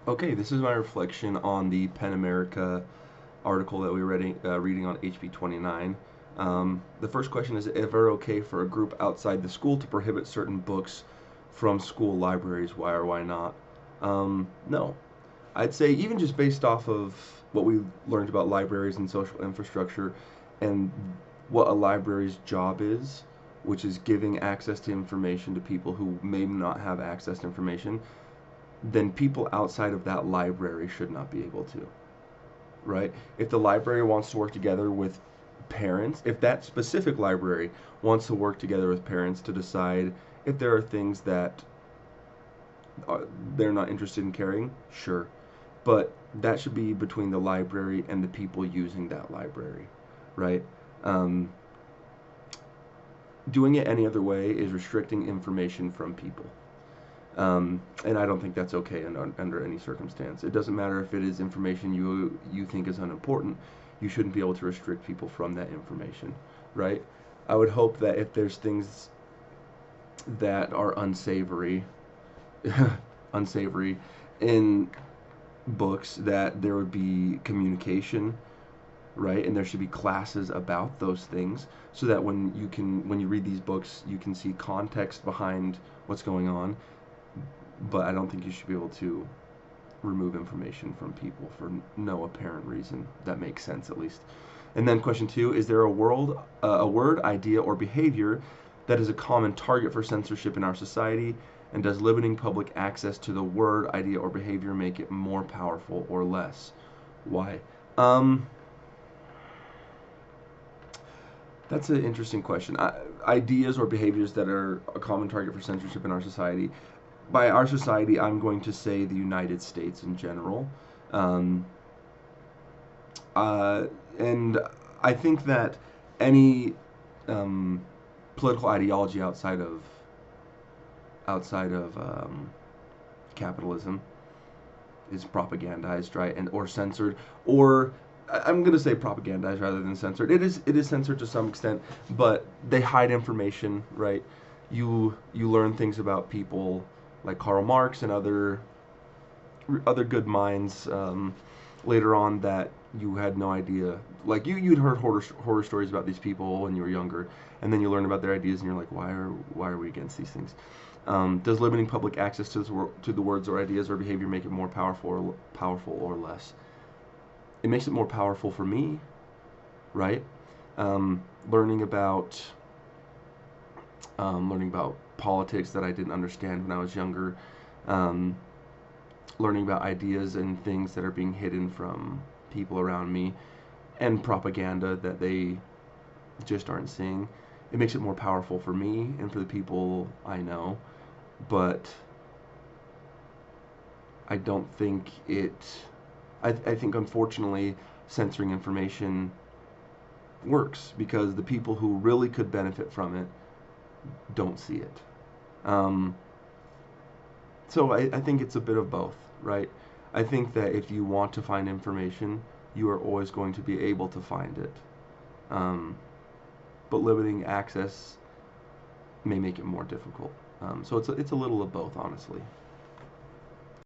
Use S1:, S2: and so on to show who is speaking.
S1: Okay, this is my reflection on the PEN America article that we were reading on HB 29. The first question is ever okay for a group outside the school to prohibit certain books from school libraries? Why or why not? No. I'd say, even just based off of what we learned about libraries and social infrastructure and what a library's job is, which is giving access to information to people who may not have access to information, then people outside of that library should not be able to, right? If the library wants to work together with parents, if that specific library wants to work together with parents to decide if there are things that they're not interested in carrying, sure. But that should be between the library and the people using that library, right? Um, Doing it any other way is restricting information from people. And I don't think that's okay under any circumstance. It doesn't matter if it is information you think is unimportant. You shouldn't be able to restrict people from that information, right? I would hope that if there's things that are unsavory, unsavory in books, that there would be communication, right? And there should be classes about those things, so that when you read these books, you can see context behind what's going on. But I don't think you should be able to remove information from people for no apparent reason that makes sense, at least. And then question two: is there a word, idea, or behavior that is a common target for censorship in our society? And does limiting public access to the word, idea, or behavior make it more powerful or less? Why? Um, that's an interesting question. Ideas or behaviors that are a common target for censorship in our society. By our society, I'm going to say the United States in general. Um, uh, and I think that any um, political ideology outside of capitalism is propagandized, right, and or censored, or I'm going to say propagandized rather than censored. It is censored to some extent, but they hide information, right? You learn things about people like Karl Marx and other good minds later on that you had no idea. Like you'd heard horror stories about these people when you were younger, and then you learn about their ideas, and you're like, why are we against these things? Does limiting public access to the words or ideas or behavior make it more powerful or less? It makes it more powerful for me, right? Um, learning about learning about politics that I didn't understand when I was younger. Um, Learning about ideas and things that are being hidden from people around me, and propaganda that they just aren't seeing. It makes it more powerful for me and for the people I know, but I don't think I think, unfortunately, censoring information works because the people who really could benefit from it don't see it. Um, so I think it's a bit of both, right? I think that if you want to find information, you are always going to be able to find it. Um, but limiting access may make it more difficult. So it's a little of both, honestly.